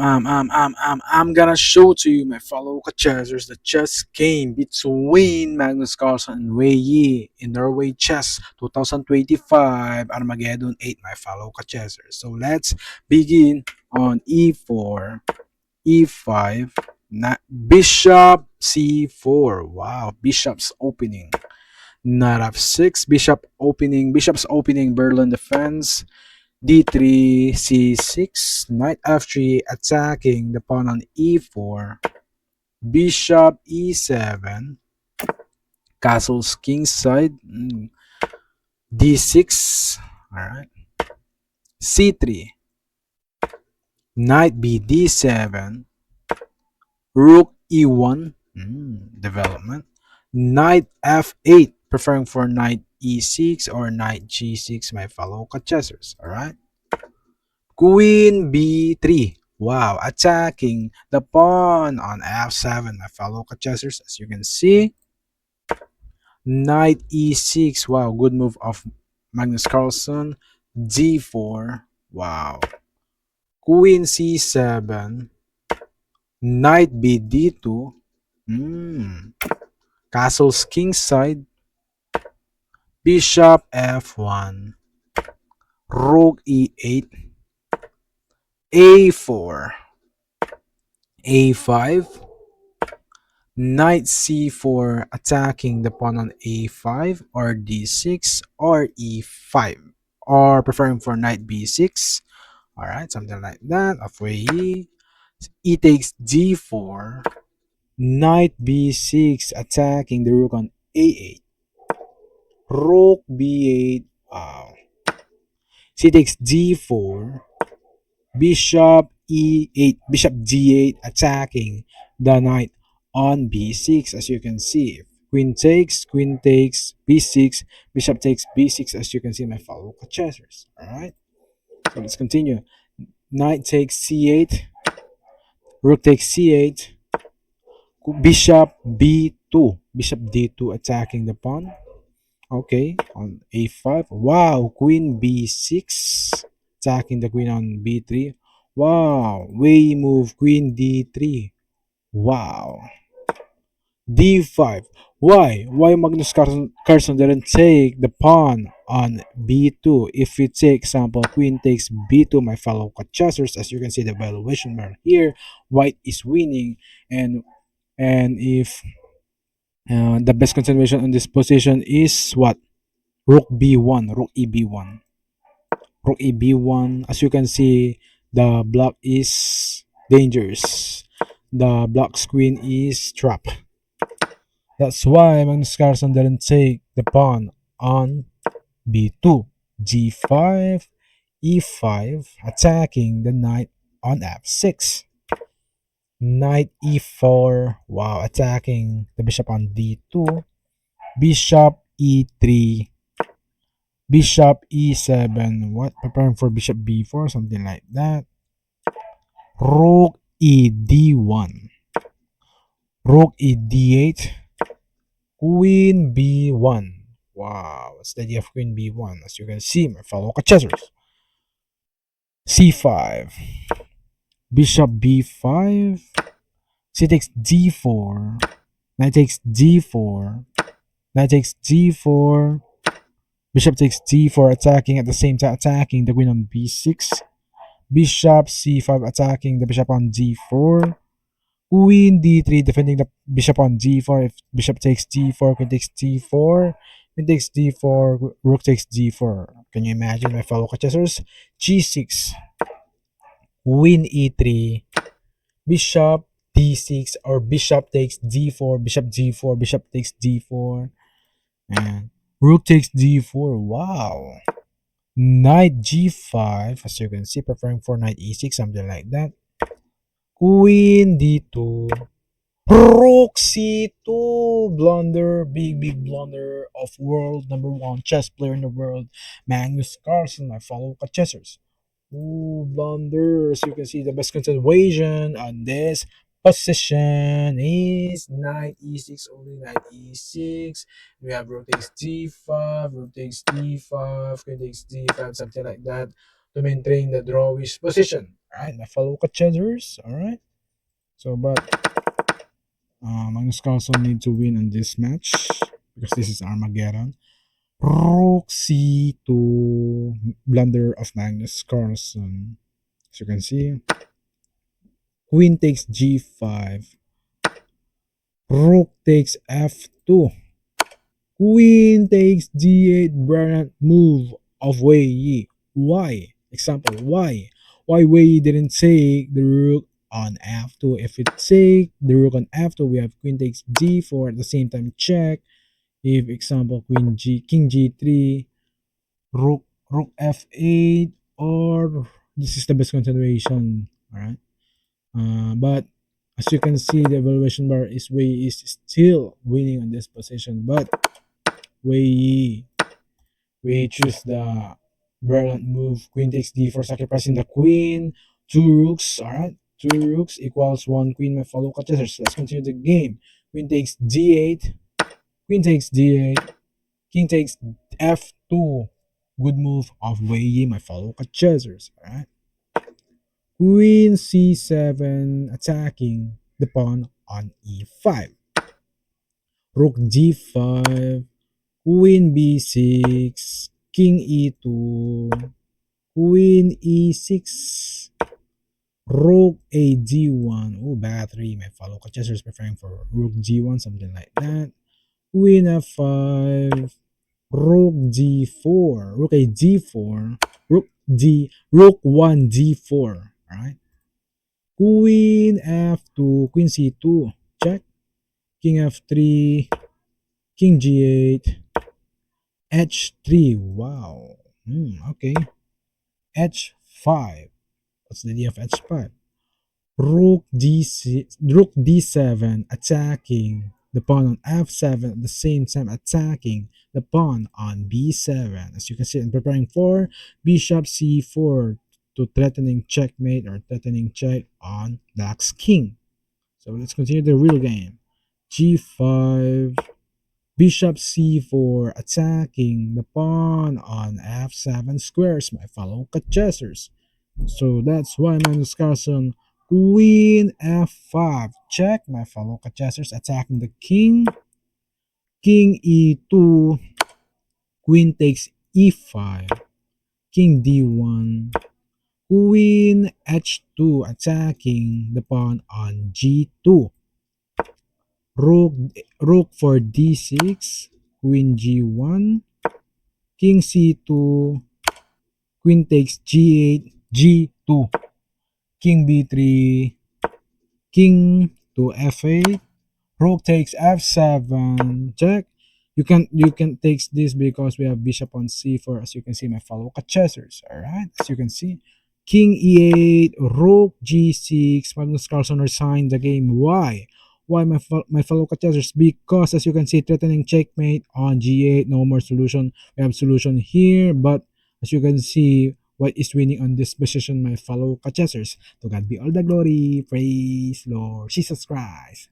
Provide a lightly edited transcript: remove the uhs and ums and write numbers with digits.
I'm gonna show to you, my fellow chessers, the chess game between Magnus Carlsen and Wei Yi in Norway Chess 2025 Armageddon 8, my fellow chessers. So let's begin on e4, e5, bishop c4. Wow, bishop's opening. Knight f6, bishop's opening Berlin defense. D3, C6, knight F3, attacking the pawn on E4, bishop E7, castles kingside, D6, alright, C3, knight B, D7, rook E1, development, knight F8, preferring for knight E6 or knight G6, my fellow chessers, alright. Queen b3. Wow, attacking the pawn on f7, my fellow chessers. As you can see, knight e6. Wow, good move of Magnus Carlsen. d4. Wow. Queen c7. Knight b d2. Castles kingside. Bishop f1. Rook e8. a4. a5. Knight c4, attacking the pawn on a5 or d6 or e5, or preferring for knight b6. All right, something like that. Of Wei Yi. E takes d4, knight b6, attacking the rook on a8, rook b8. Wow. C takes d4, bishop e8, bishop d8, attacking the knight on b6. As you can see, queen takes b6, bishop takes b6. As you can see, my fellow chessers. All right, so let's continue. Knight takes c8, rook takes c8, bishop b2, bishop d2, attacking the pawn. Okay, on a5. Wow, queen b6, attacking the queen on b3. Wow, Wei move queen d3. Wow, d5. Why? Why Magnus Carlsen didn't take the pawn on b2? If we take example, queen takes b2, my fellow chessers, as you can see the valuation bar here, white is winning, and if the best continuation on this position is what? Rook b1, rook e b1, rook e b1. As you can see, the block is dangerous. The block's queen is trapped. That's why Magnus Carlsen didn't take the pawn on b2, g5, e5, attacking the knight on f6. Knight e4, wow, attacking the bishop on d2, bishop e3, bishop e7, what? Preparing for bishop b4, something like that. Rook e d1, rook e d8, queen b1. Wow, what's the idea of queen b1? As you can see, my fellow chessers. c5, bishop b5, c takes d4, knight takes d4, knight takes d4, bishop takes d4, attacking at the same time, attacking the queen on b6, bishop c5, attacking the bishop on d4, queen d3, defending the bishop on d4. If bishop takes d4, queen takes d4, queen takes d4, rook takes d4. Can you imagine, my fellow chessers? g6, queen e3, bishop d6, or bishop takes d4, bishop d4, bishop takes d4, and rook takes d4. Wow. Knight g5, as you can see, preferring for knight e6, something like that. Queen d2, rook c2, blunder, big blunder of world #1 chess player in the world, Magnus Carlsen, my fellow chessers. Ooh, blunder. As you can see, the best continuation on this position is knight e6, only knight e6. We have rook takes d5, rook takes d5, queen takes d5, something like that to maintain the drawish position. All right, my fellow contenders. All right. So, but Magnus Carlsen need to win on this match because this is Armageddon. Rook C2, blunder of Magnus Carlsen. As you can see, Queen takes G5. Rook takes F2. Queen takes D8, brilliant move of Wei Yi. Why? Example, why? Why Wei Yi didn't take the rook on F2? If it take the rook on F2, we have Queen takes G4 at the same time check. If example Queen G, King G3, Rook F8, or this is the best continuation. Alright. But as you can see, the evaluation bar is Wei Yi is still winning on this position, but Wei Yi we choose the brilliant move. Queen takes d4, sacrificing the queen. Two rooks, alright? Two rooks equals one queen. My fellow contestants. Let's continue the game. Queen takes d8. Queen takes d8. King takes f2. Good move of Wei Yi, my fellow contestants. Alright? Queen c7, attacking the pawn on e5. Rook d5. Queen b6. King e2. Queen e6, rook a d1. Oh, battery. My fellow contestants is preferring for rook g1, something like that. Queen f5, rook d4, rook a d4, rook 1 d4. All right. Queen f2, queen c2. Check. King f3, king g8, h3. Wow. Okay. h5. What's the idea of h5? Rook d7, attacking the pawn on f7, at the same time attacking the pawn on b7. As you can see, I'm preparing for bishop c4 to threatening checkmate or threatening check on black's king. So let's continue the real game. g5, bishop c4, attacking the pawn on f7 squares, my fellow contestants. So that's why Magnus Carlsen, queen f5. Check, my fellow contestants, attacking the king. King e2, queen takes e5. King d1, queen h2, attacking the pawn on g2. Rook for d6, queen g1, king c2, queen takes g8, g2, king b3, king to f8, rook takes f7. Check. You can take this because we have bishop on c4, as you can see, my fellow chessers. All right, as you can see, king e8, rook g6. Magnus Carlsen resigned the game. Why, my fellow chessers? Because as you can see, threatening checkmate on g8. No more solution. We have solution here, but as you can see, white is winning on this position, my fellow chessers. To God be all the glory. Praise Lord Jesus Christ.